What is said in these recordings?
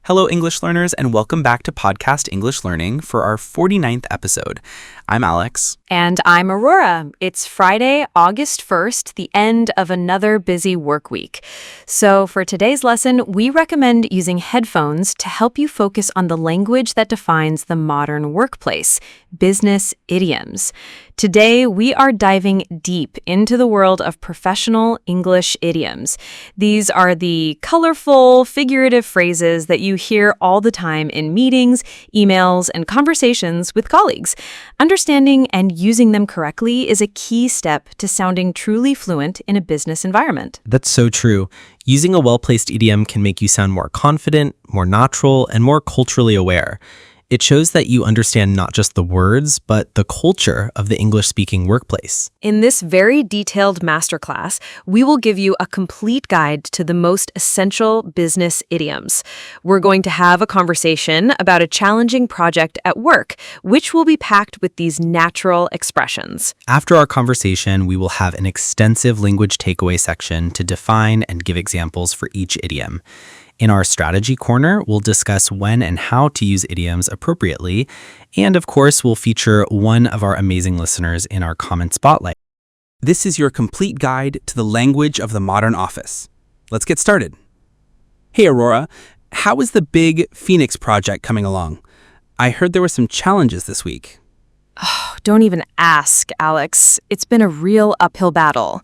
Hello, English learners, and welcome back to Podcast English Learning for our 49th episode. I'm Alex. And I'm Aurora. It's Friday, August 1st, the end of another busy work week. So for today's lesson, we recommend using headphones to help you focus on the language that defines the modern workplace, business idioms. Today, we are diving deep into the world of professional English idioms. These are the colorful, figurative phrases that you hear all the time in meetings, emails, and conversations with colleagues. Understanding and using them correctly is a key step to sounding truly fluent in a business environment. That's so true. Using a well-placed idiom can make you sound more confident, more natural, and more culturally aware. It shows that you understand not just the words, but the culture of the English-speaking workplace. In this very detailed masterclass, we will give you a complete guide to the most essential business idioms. We're going to have a conversation about a challenging project at work, which will be packed with these natural expressions. After our conversation, we will have an extensive language takeaway section to define and give examples for each idiom. In our strategy corner, we'll discuss when and how to use idioms appropriately, and of course, we'll feature one of our amazing listeners in our comment spotlight. This is your complete guide to the language of the modern office. Let's get started. Hey, Aurora, how is the big Phoenix project coming along? I heard there were some challenges this week. Oh, don't even ask, Alex. It's been a real uphill battle.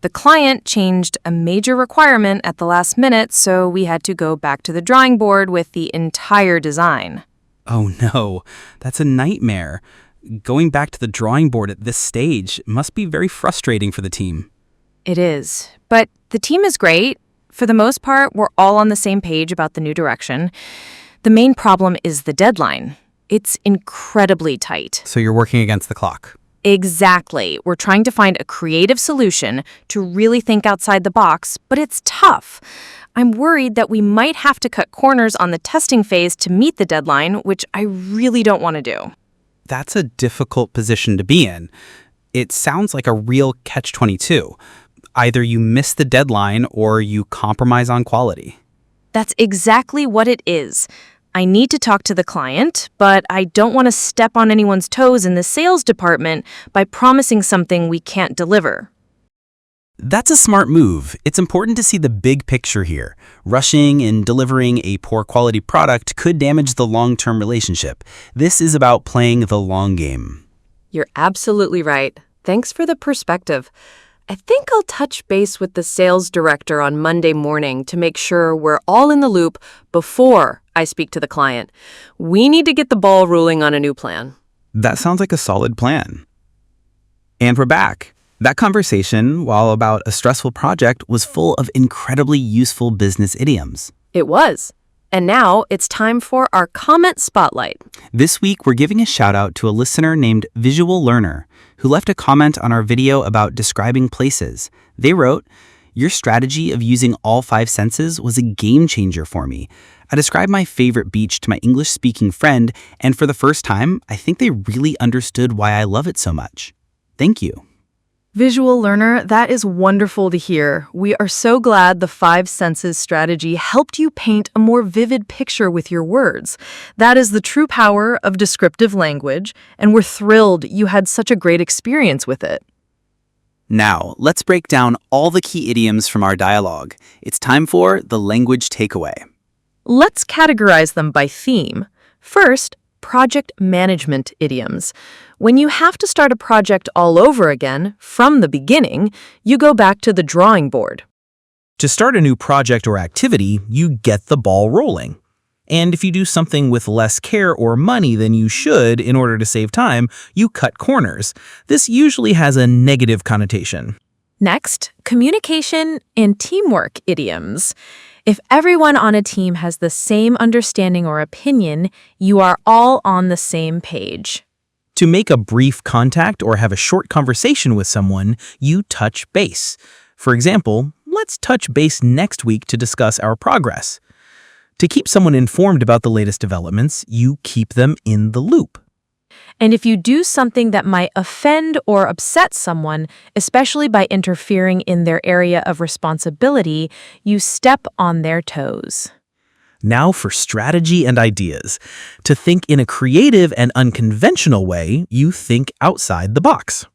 The client changed a major requirement at the last minute, so we had to go back to the drawing board with the entire design. Oh no, that's a nightmare. Going back to the drawing board at this stage must be very frustrating for the team. It is, but the team is great. For the most part, we're all on the same page about the new direction. The main problem is the deadline. It's incredibly tight. So you're working against the clock. Exactly. We're trying to find a creative solution to really think outside the box, but it's tough. I'm worried that we might have to cut corners on the testing phase to meet the deadline, which I really don't want to do. That's a difficult position to be in. It sounds like a real catch-22. Either you miss the deadline or you compromise on quality. That's exactly what it is. I need to talk to the client, but I don't want to step on anyone's toes in the sales department by promising something we can't deliver. That's a smart move. It's important to see the big picture here. Rushing and delivering a poor quality product could damage the long-term relationship. This is about playing the long game. You're absolutely right. Thanks for the perspective. I think I'll touch base with the sales director on Monday morning to make sure we're all in the loop before I speak to the client. We need to get the ball rolling on a new plan. That sounds like a solid plan. And we're back. That conversation, while about a stressful project, was full of incredibly useful business idioms. It was. And now it's time for our comment spotlight. This week, we're giving a shout out to a listener named Visual Learner, who left a comment on our video about describing places. They wrote, "Your strategy of using all 5 senses was a game changer for me. I described my favorite beach to my English-speaking friend, and for the first time, I think they really understood why I love it so much. Thank you." Visual learner, that is wonderful to hear. We are so glad the 5 senses strategy helped you paint a more vivid picture with your words. That is the true power of descriptive language, and we're thrilled you had such a great experience with it. Now, let's break down all the key idioms from our dialogue. It's time for the language takeaway. Let's categorize them by theme. First, project management idioms. When you have to start a project all over again, from the beginning, you go back to the drawing board. To start a new project or activity, you get the ball rolling. And if you do something with less care or money than you should in order to save time, you cut corners. This usually has a negative connotation. Next, communication and teamwork idioms. If everyone on a team has the same understanding or opinion, you are all on the same page. To make a brief contact or have a short conversation with someone, you touch base. For example, let's touch base next week to discuss our progress. To keep someone informed about the latest developments, you keep them in the loop. And if you do something that might offend or upset someone, especially by interfering in their area of responsibility, you step on their toes. Now for strategy and ideas. To think in a creative and unconventional way, you think outside the box.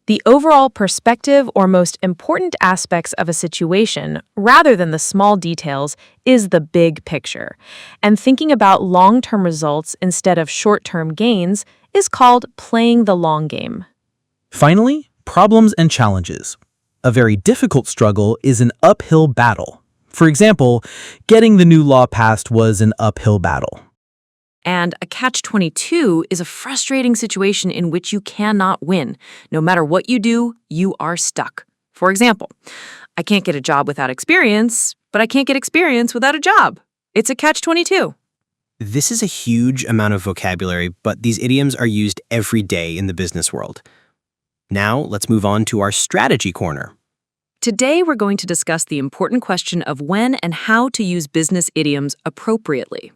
The overall perspective or most important aspects of a situation, rather than the small details, is the big picture. And thinking about long-term results instead of short-term gains is called playing the long game. Finally, problems and challenges. A very difficult struggle is an uphill battle. For example, getting the new law passed was an uphill battle. And a catch-22 is a frustrating situation in which you cannot win. No matter what you do, you are stuck. For example, I can't get a job without experience, but I can't get experience without a job. It's a catch-22. This is a huge amount of vocabulary, but these idioms are used every day in the business world. Now, let's move on to our strategy corner. Today, we're going to discuss the important question of when and how to use business idioms appropriately.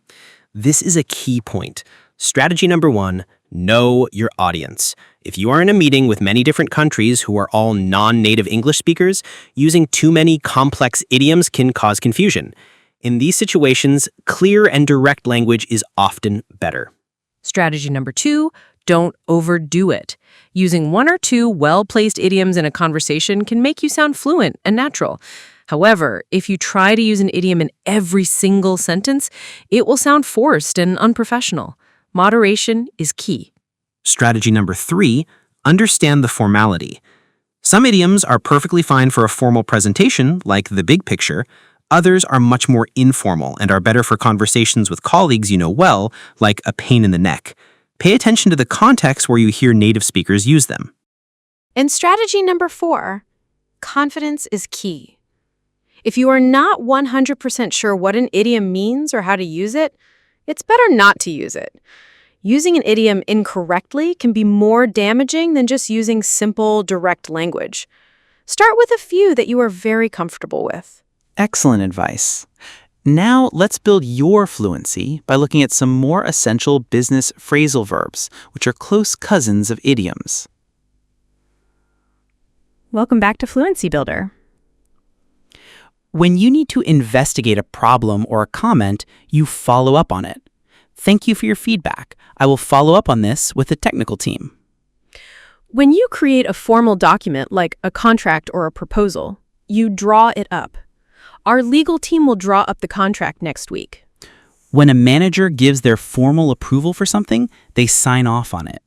This is a key point. Strategy number 1, know your audience. If you are in a meeting with many different countries who are all non-native English speakers, using too many complex idioms can cause confusion. In these situations, clear and direct language is often better. Strategy number 2, don't overdo it. Using 1 or 2 well-placed idioms in a conversation can make you sound fluent and natural. However, if you try to use an idiom in every single sentence, it will sound forced and unprofessional. Moderation is key. Strategy number 3, understand the formality. Some idioms are perfectly fine for a formal presentation, like the big picture. Others are much more informal and are better for conversations with colleagues you know well, like a pain in the neck. Pay attention to the context where you hear native speakers use them. And strategy number 4, confidence is key. If you are not 100% sure what an idiom means or how to use it, it's better not to use it. Using an idiom incorrectly can be more damaging than just using simple, direct language. Start with a few that you are very comfortable with. Excellent advice. Now let's build your fluency by looking at some more essential business phrasal verbs, which are close cousins of idioms. Welcome back to Fluency Builder. When you need to investigate a problem or a comment, you follow up on it. Thank you for your feedback. I will follow up on this with the technical team. When you create a formal document like a contract or a proposal, you draw it up. Our legal team will draw up the contract next week. When a manager gives their formal approval for something, they sign off on it.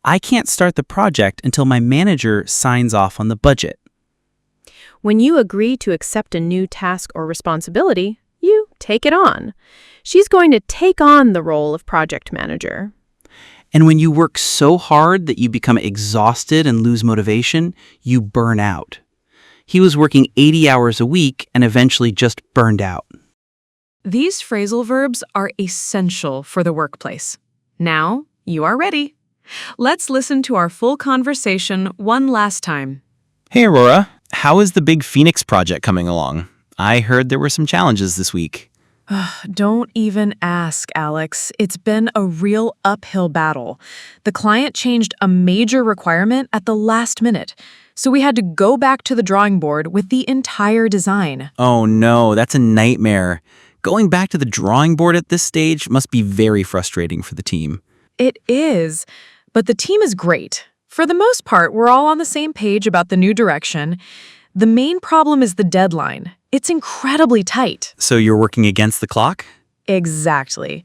I can't start the project until my manager signs off on the budget. When you agree to accept a new task or responsibility, you take it on. She's going to take on the role of project manager. And when you work so hard that you become exhausted and lose motivation, you burn out. He was working 80 hours a week and eventually just burned out. These phrasal verbs are essential for the workplace. Now, you are ready. Let's listen to our full conversation one last time. Hey, Aurora. How is the big Phoenix project coming along? I heard there were some challenges this week. Don't even ask, Alex. It's been a real uphill battle. The client changed a major requirement at the last minute, so we had to go back to the drawing board with the entire design. Oh no, that's a nightmare. Going back to the drawing board at this stage must be very frustrating for the team. It is, but the team is great. For the most part, we're all on the same page about the new direction. The main problem is the deadline. It's incredibly tight. So you're working against the clock? Exactly.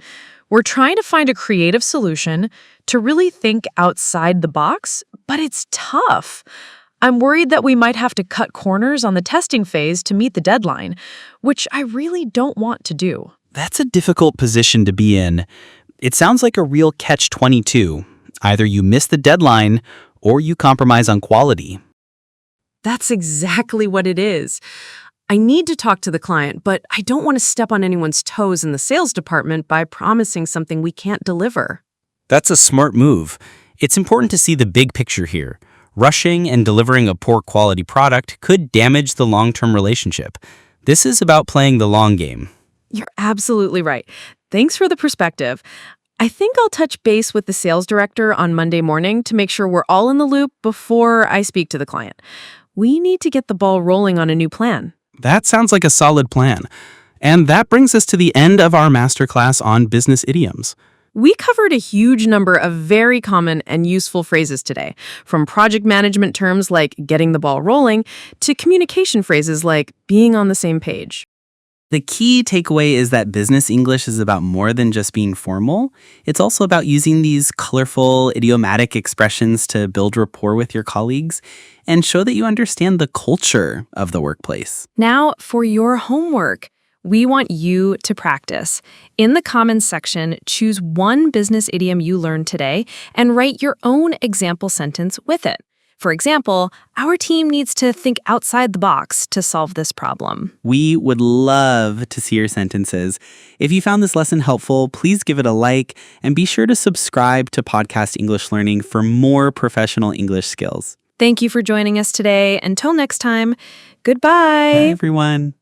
We're trying to find a creative solution to really think outside the box, but it's tough. I'm worried that we might have to cut corners on the testing phase to meet the deadline, which I really don't want to do. That's a difficult position to be in. It sounds like a real catch-22. Either you miss the deadline or you compromise on quality. That's exactly what it is. I need to talk to the client, but I don't want to step on anyone's toes in the sales department by promising something we can't deliver. That's a smart move. It's important to see the big picture here. Rushing and delivering a poor quality product could damage the long-term relationship. This is about playing the long game. You're absolutely right. Thanks for the perspective. I think I'll touch base with the sales director on Monday morning to make sure we're all in the loop before I speak to the client. We need to get the ball rolling on a new plan. That sounds like a solid plan. And that brings us to the end of our masterclass on business idioms. We covered a huge number of very common and useful phrases today, from project management terms like getting the ball rolling to communication phrases like being on the same page. The key takeaway is that business English is about more than just being formal. It's also about using these colorful, idiomatic expressions to build rapport with your colleagues and show that you understand the culture of the workplace. Now, for your homework, we want you to practice. In the comments section, choose one business idiom you learned today and write your own example sentence with it. For example, our team needs to think outside the box to solve this problem. We would love to see your sentences. If you found this lesson helpful, please give it a like and be sure to subscribe to Podcast English Learning for more professional English skills. Thank you for joining us today. Until next time, goodbye. Bye, everyone.